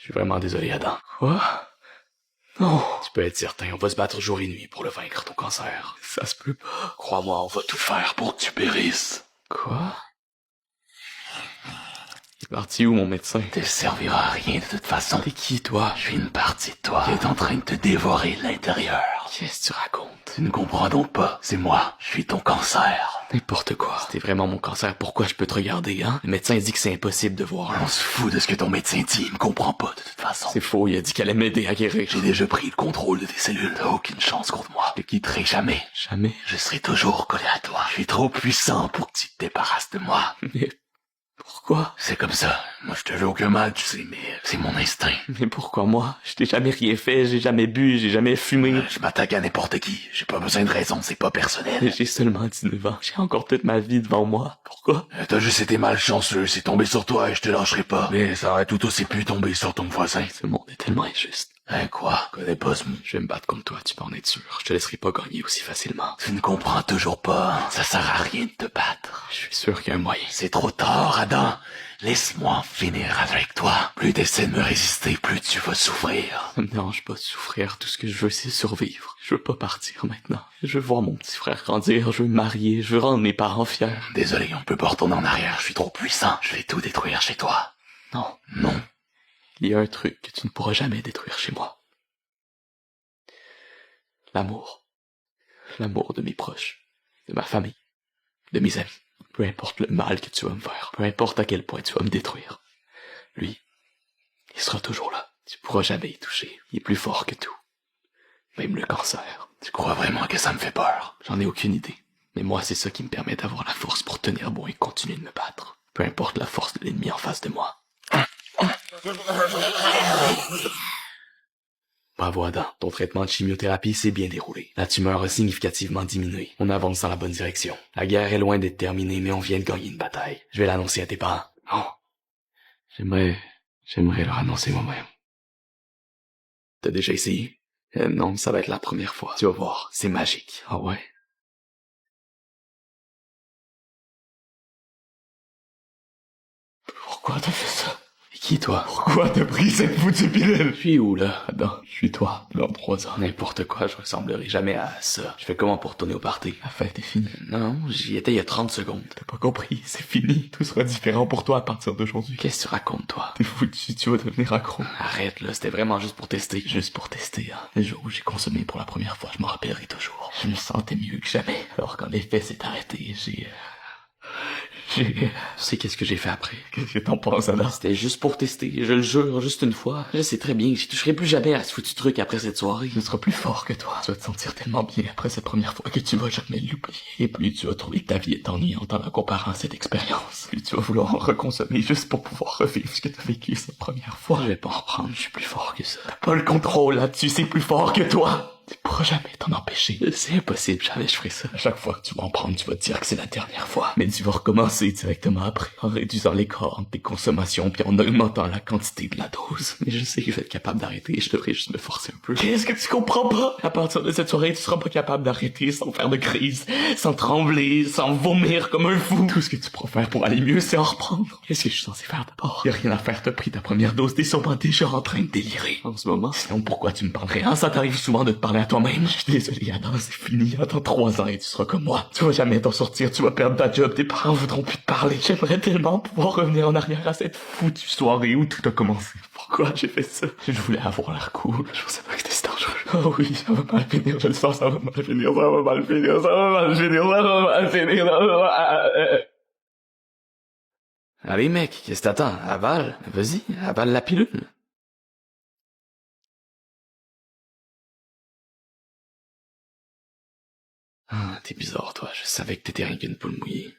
Je suis vraiment désolé, Adam. Quoi? Non. Tu peux être certain, on va se battre jour et nuit pour le vaincre, ton cancer. Ça se peut pas. Crois-moi, on va tout faire pour que tu périsses. Quoi? Il est parti où, mon médecin? Tu ne serviras à rien de toute façon. T'es qui, toi? Je suis une partie de toi qui est en train de te dévorer de l'intérieur. Qu'est-ce que tu racontes? Tu ne comprends donc pas. C'est moi. Je suis ton cancer. N'importe quoi. Si t'es vraiment mon cancer, pourquoi je peux te regarder, hein? Le médecin dit que c'est impossible de voir. On se fout de ce que ton médecin dit. Il me comprend pas, de toute façon. C'est faux, il a dit qu'elle allait m'aider à guérir. J'ai déjà pris le contrôle de tes cellules. T'as aucune chance contre moi. Je te quitterai jamais. Jamais. Je serai toujours collé à toi. Je suis trop puissant pour que tu te débarrasses de moi. Mais pourquoi? C'est comme ça. Moi, je te veux aucun mal, tu sais, mais c'est mon instinct. Mais pourquoi moi? Je t'ai jamais rien fait, j'ai jamais bu, j'ai jamais fumé. Je m'attaque à n'importe qui. J'ai pas besoin de raison, c'est pas personnel. J'ai seulement 19 ans. J'ai encore toute ma vie devant moi. Pourquoi? T'as juste été malchanceux, c'est tombé sur toi et je te lâcherai pas. Mais ça aurait tout aussi pu tomber sur ton voisin. Ce monde est tellement injuste. Hein, quoi? Connais pas ce mot. Je vais me battre contre toi, tu peux en être sûr. Je te laisserai pas gagner aussi facilement. Tu ne comprends toujours pas. Ça sert à rien de te battre. Je suis sûr qu'il y a un moyen. C'est trop tard, Adam. Laisse-moi en finir avec toi. Plus t'essaies de me résister, plus tu vas souffrir. Ça me dérange pas de souffrir. Tout ce que je veux, c'est survivre. Je veux pas partir maintenant. Je veux voir mon petit frère grandir. Je veux me marier. Je veux rendre mes parents fiers. Désolé, on peut pas retourner en arrière. Je suis trop puissant. Je vais tout détruire chez toi. Non. Non. Il y a un truc que tu ne pourras jamais détruire chez moi. L'amour. L'amour de mes proches. De ma famille. De mes amis. Peu importe le mal que tu vas me faire. Peu importe à quel point tu vas me détruire. Lui, il sera toujours là. Tu pourras jamais y toucher. Il est plus fort que tout. Même le cancer. Tu crois vraiment que ça me fait peur? J'en ai aucune idée. Mais moi, c'est ça qui me permet d'avoir la force pour tenir bon et continuer de me battre. Peu importe la force de l'ennemi en face de moi. Bravo Adam, ton traitement de chimiothérapie s'est bien déroulé. La tumeur a significativement diminué. On avance dans la bonne direction. La guerre est loin d'être terminée, mais on vient de gagner une bataille. Je vais l'annoncer à tes parents. Non. J'aimerais leur annoncer moi-même. T'as déjà essayé? Non, ça va être la première fois. Tu vas voir, c'est magique. Ah ouais? Pourquoi t'as fait ça? Et qui, toi? Pourquoi t'as pris cette foutue pilule? Je suis où, là? Adam, je suis toi, dans 3 ans. N'importe quoi, je ressemblerai jamais à ça. Je fais comment pour retourner au party? La fête est finie. Non, j'y étais il y a 30 secondes. T'as pas compris, c'est fini. Tout sera différent pour toi à partir d'aujourd'hui. Qu'est-ce que tu racontes, toi? T'es foutu, tu vas devenir accro. Arrête, là, c'était vraiment juste pour tester. Juste pour tester, hein. Le jour où j'ai consommé pour la première fois, je m'en rappellerai toujours. Je me sentais mieux que jamais. Alors quand l'effet s'est arrêté, tu sais qu'est-ce que j'ai fait après? Qu'est-ce que t'en penses, Adam? C'était juste pour tester, je le jure, juste une fois. Je sais très bien que j'y toucherai plus jamais à ce foutu truc après cette soirée. Je serai plus fort que toi. Tu vas te sentir tellement bien après cette première fois que tu vas jamais l'oublier. Et plus tu vas trouver que ta vie est ennuyante en la comparant à cette expérience, plus tu vas vouloir en reconsommer juste pour pouvoir revivre ce que t'as vécu cette première fois. Je vais pas en prendre, je suis plus fort que ça. T'as pas le contrôle là-dessus, c'est plus fort que toi. Tu pourras jamais t'en empêcher. C'est impossible, jamais je ferai ça. À chaque fois que tu vas en prendre, tu vas te dire que c'est la dernière fois. Mais tu vas recommencer directement après, en réduisant l'écart entre tes consommations puis en augmentant la quantité de la dose. Mais je sais que je vais être capable d'arrêter et je devrais juste me forcer un peu. Qu'est-ce que tu comprends pas? À partir de cette soirée, tu seras pas capable d'arrêter sans faire de crise, sans trembler, sans vomir comme un fou. Tout ce que tu pourras faire pour aller mieux, c'est en reprendre. Qu'est-ce que je suis censé faire d'abord? Y a rien à faire, t'as pris ta première dose, t'es sûrement déjà en train de délirer. En ce moment, sinon pourquoi tu me parlerais? Hein, ça t'arrive souvent de te parler à toi-même. Je suis désolé, Adam, c'est fini. Attends 3 ans et tu seras comme moi. Tu vas jamais t'en sortir, tu vas perdre ta job, tes parents voudront plus te parler. J'aimerais tellement pouvoir revenir en arrière à cette foutue soirée où tout a commencé. Pourquoi j'ai fait ça? Je voulais avoir l'air cool. Je pensais pas que c'était si dangereux. Oh oui, ça va mal finir, je le sens, ça va mal finir, ça va mal finir, ça va mal finir, ça va mal finir, ça va mal... Allez mec, qu'est-ce que t'attends? Avale. Vas-y, avale la pilule. Ah, t'es bizarre, toi. Je savais que t'étais rien qu'une poule mouillée.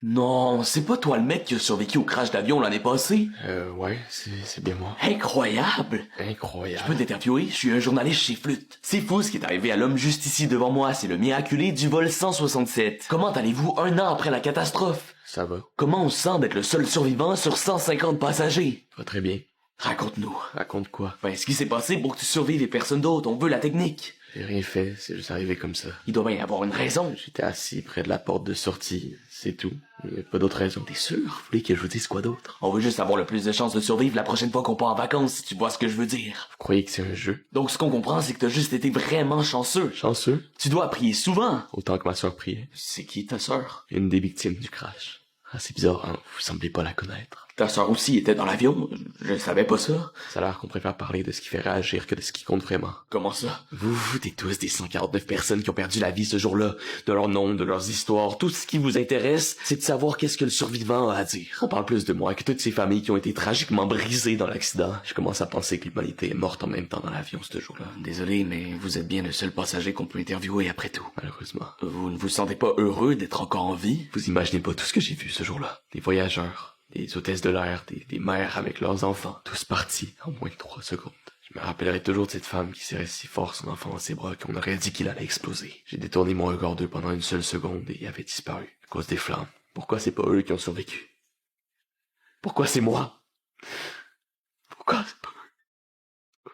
Non, c'est pas toi le mec qui a survécu au crash d'avion l'année passée? Ouais, c'est bien moi. Incroyable! Incroyable. Je peux t'interviewer? Je suis un journaliste chez Flûte. C'est fou ce qui est arrivé à l'homme juste ici devant moi, c'est le miraculé du vol 167. Comment allez-vous 1 an après la catastrophe? Ça va. Comment on se sent d'être le seul survivant sur 150 passagers? Va très bien. Raconte-nous. Raconte quoi? Ben, ce qui s'est passé pour que tu survives et personne d'autre, on veut la technique. J'ai rien fait, c'est juste arrivé comme ça. Il doit bien y avoir une raison. J'étais assis près de la porte de sortie, c'est tout. Il y a pas d'autre raison. T'es sûr? Vous voulez que je vous dise quoi d'autre? On veut juste avoir le plus de chances de survivre la prochaine fois qu'on part en vacances, si tu vois ce que je veux dire. Vous croyez que c'est un jeu? Donc ce qu'on comprend, c'est que t'as juste été vraiment chanceux. Chanceux? Tu dois prier souvent. Autant que ma soeur priait. C'est qui ta sœur? Une des victimes du crash. Ah, c'est bizarre, hein? Vous semblez pas la connaître. Ta sœur aussi était dans l'avion? Je savais pas ça. Ça a l'air qu'on préfère parler de ce qui fait réagir que de ce qui compte vraiment. Comment ça? Vous vous foutez tous des 149 personnes qui ont perdu la vie ce jour-là, de leur nom, de leurs histoires. Tout ce qui vous intéresse, c'est de savoir qu'est-ce que le survivant a à dire. On parle plus de moi que toutes ces familles qui ont été tragiquement brisées dans l'accident. Je commence à penser que l'humanité est morte en même temps dans l'avion ce jour-là. Désolé, mais vous êtes bien le seul passager qu'on peut interviewer après tout. Malheureusement. Vous ne vous sentez pas heureux d'être encore en vie? Vous imaginez pas tout ce que j'ai vu ce jour-là. Des voyageurs, des hôtesses de l'air, des mères avec leurs enfants, tous partis en moins de 3 secondes. Je me rappellerai toujours de cette femme qui serrait si fort son enfant dans ses bras qu'on aurait dit qu'il allait exploser. J'ai détourné mon regard d'eux pendant une seule seconde et il avait disparu à cause des flammes. Pourquoi c'est pas eux qui ont survécu? Pourquoi c'est moi? Pourquoi c'est pas eux?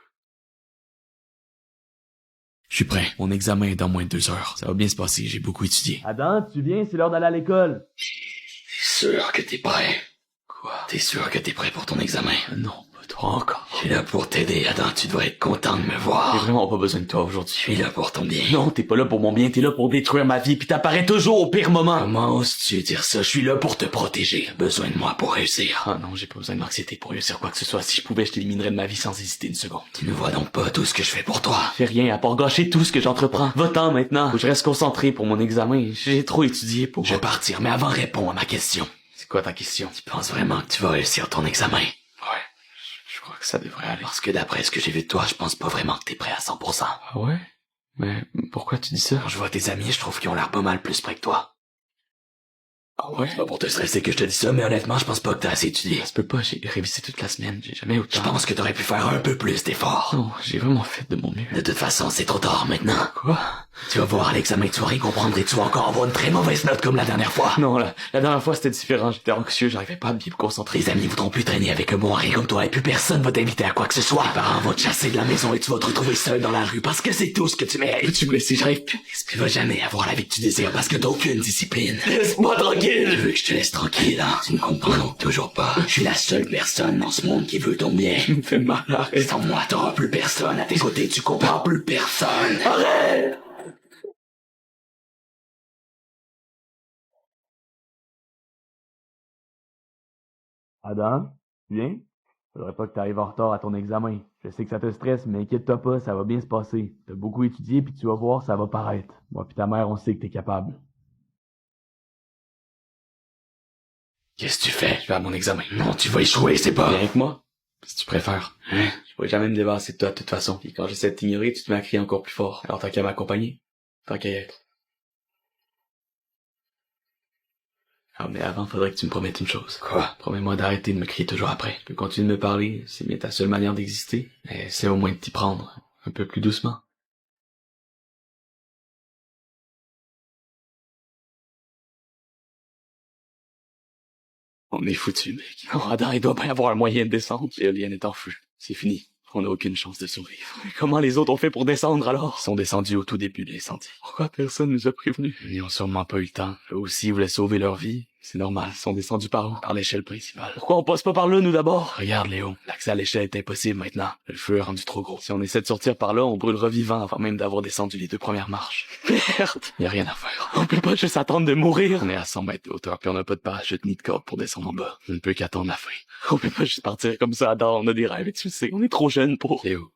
Je suis prêt. Mon examen est dans moins de 2 heures. Ça va bien se passer, j'ai beaucoup étudié. Adam, tu viens, c'est l'heure d'aller à l'école. T'es sûr que t'es prêt? Quoi? T'es sûr que t'es prêt pour ton examen? Non, pas toi encore. Je suis là pour t'aider, Adam, tu devrais être content de me voir. J'ai vraiment pas besoin de toi aujourd'hui. Je suis là pour ton bien. Non, t'es pas là pour mon bien, t'es là pour détruire ma vie, puis t'apparais toujours au pire moment. Comment oses-tu dire ça? Je suis là pour te protéger. T'as besoin de moi pour réussir. Ah non, j'ai pas besoin d'anxiété pour réussir quoi que ce soit. Si je pouvais, je t'éliminerais de ma vie sans hésiter une seconde. Tu ne vois donc pas tout ce que je fais pour toi. Je fais rien à part gâcher tout ce que j'entreprends. Va-t'en maintenant. Faut que je reste concentré pour mon examen. J'ai trop étudié pour... Je vais partir, mais avant, réponds à ma question. C'est quoi ta question? Tu penses vraiment que tu vas réussir ton examen? Ouais, je crois que ça devrait aller. Parce que d'après ce que j'ai vu de toi, je pense pas vraiment que t'es prêt à 100%. Ah ouais? Mais pourquoi tu dis ça? Quand je vois tes amis, je trouve qu'ils ont l'air pas mal plus près que toi. Ah ouais? C'est pas pour te stresser que je te dis ça, mais honnêtement, je pense pas que t'as assez étudié. Ça se peut pas, j'ai révisé toute la semaine, j'ai jamais autant... Je pense que t'aurais pu faire un peu plus d'efforts. Non, j'ai vraiment fait de mon mieux. De toute façon, c'est trop tard maintenant. Quoi? Tu vas voir à l'examen, tu vas rien comprendre et tu vas encore avoir une très mauvaise note comme la dernière fois. Non, la dernière fois c'était différent, j'étais anxieux, j'arrivais pas à bien me concentrer. Tes amis voudront plus traîner avec un bon rien comme toi et plus personne va t'inviter à quoi que ce soit. Tes parents vont te chasser de la maison et tu vas te retrouver seul dans la rue parce que c'est tout ce que tu mérites. Peux-tu me laisser, j'arrive plus. Tu vas jamais avoir la vie que tu désires parce que t'as aucune discipline. Laisse-moi tranquille! Tu veux que je te laisse tranquille, hein? Tu me comprends donc toujours pas. Je suis la seule personne dans ce monde qui veut ton bien. Tu me fais mal, arrête. Sans moi, t'auras plus personne à tes côtés, tu comprends plus personne. Arrête! Adam, tu viens? Faudrait pas que t'arrives en retard à ton examen. Je sais que ça te stresse, mais inquiète-toi pas, ça va bien se passer. T'as beaucoup étudié puis tu vas voir, ça va paraître. Moi puis ta mère, on sait que t'es capable. Qu'est-ce que tu fais? Je vais à mon examen. Non, tu vas échouer, c'est pas... Viens avec moi, si tu préfères. Hein? Je pourrais jamais me débarrasser de toi de toute façon. Et quand j'essaie de t'ignorer, tu te mets à crier encore plus fort. Alors tant qu'à m'accompagner, tant qu'à y être. Ah, mais avant, faudrait que tu me promettes une chose. Quoi? Promets-moi d'arrêter de me crier toujours après. Tu peux continuer de me parler, c'est bien ta seule manière d'exister. Mais c'est au moins de t'y prendre, un peu plus doucement. On est foutu, mec. Oh, Adam, il doit bien avoir un moyen de descendre. L'éolienne est en feu. C'est fini. On n'a aucune chance de survivre. Mais comment les autres ont fait pour descendre alors? Ils sont descendus au tout début de l'incendie. Pourquoi personne nous a prévenus? Ils ont sûrement pas eu le temps. Eux aussi voulaient sauver leur vie. C'est normal. Ils sont descendus par où? Par l'échelle principale. Pourquoi on passe pas par là, nous, d'abord? Regarde, Léo. L'accès à l'échelle est impossible maintenant. Le feu est rendu trop gros. Si on essaie de sortir par là, on brûlera vivant avant même d'avoir descendu les 2 premières marches. Merde! Y a rien à faire. On peut pas juste attendre de mourir. On est à 100 mètres de hauteur, puis on n'a pas de parachute ni de corde pour descendre en bas. On ne peut qu'attendre la fin. On peut pas juste partir comme ça, Adam. On a des rêves, et tu le sais. On est trop jeunes pour... Léo.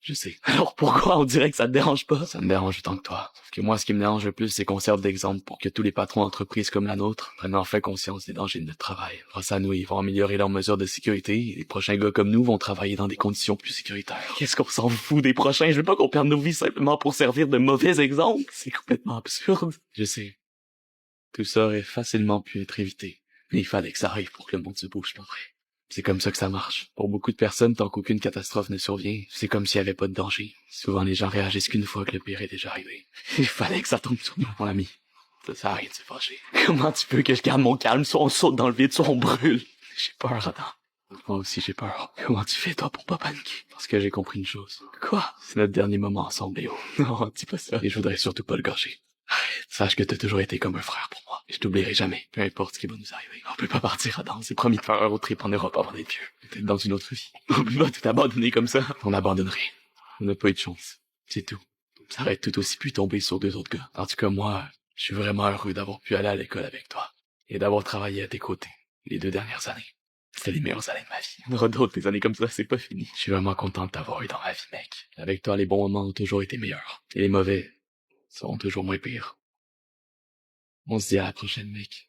Je sais. Alors pourquoi on dirait que ça te dérange pas? Ça me dérange autant que toi. Sauf que moi, ce qui me dérange le plus, c'est qu'on serve d'exemple pour que tous les patrons d'entreprises comme la nôtre prennent enfin conscience des dangers de notre travail. Grâce à nous, ils vont améliorer leurs mesures de sécurité et les prochains gars comme nous vont travailler dans des conditions plus sécuritaires. Qu'est-ce qu'on s'en fout des prochains? Je veux pas qu'on perde nos vies simplement pour servir de mauvais exemples. C'est complètement absurde. Je sais. Tout ça aurait facilement pu être évité. Mais il fallait que ça arrive pour que le monde se bouge, pas vrai? C'est comme ça que ça marche. Pour beaucoup de personnes, tant qu'aucune catastrophe ne survient, c'est comme s'il n'y avait pas de danger. Souvent, les gens réagissent qu'une fois que le pire est déjà arrivé. Il fallait que ça tombe sur nous, mon ami. Ça sert à rien de se fâcher. Comment tu veux que je garde mon calme? Soit on saute dans le vide, soit on brûle. J'ai peur, Adam. Moi aussi, j'ai peur. Comment tu fais, toi, pour pas paniquer? Parce que j'ai compris une chose. Quoi? C'est notre dernier moment ensemble, Léo. Non, dis pas ça. Et je voudrais surtout pas le gâcher. Arrête. Sache que t'as toujours été comme un frère pour moi. Et je t'oublierai jamais. Peu importe ce qui va nous arriver. On peut pas partir, Adam. C'est promis de faire un road trip en Europe avant d'être vieux. Peut-être dans une autre vie. On peut pas tout abandonner comme ça. On abandonnerait. On n'a pas eu de chance. C'est tout. Ça aurait tout aussi pu tomber sur 2 autres gars. En tout cas, moi, je suis vraiment heureux d'avoir pu aller à l'école avec toi. Et d'avoir travaillé à tes côtés. Les 2 dernières années. C'était les meilleures années de ma vie. Il y en aura d'autres, des années comme ça, c'est pas fini. Je suis vraiment content de t'avoir eu dans ma vie, mec. Avec toi, les bons moments ont toujours été meilleurs. Et les mauvais seront toujours moins pires. On se dit à la prochaine, mec.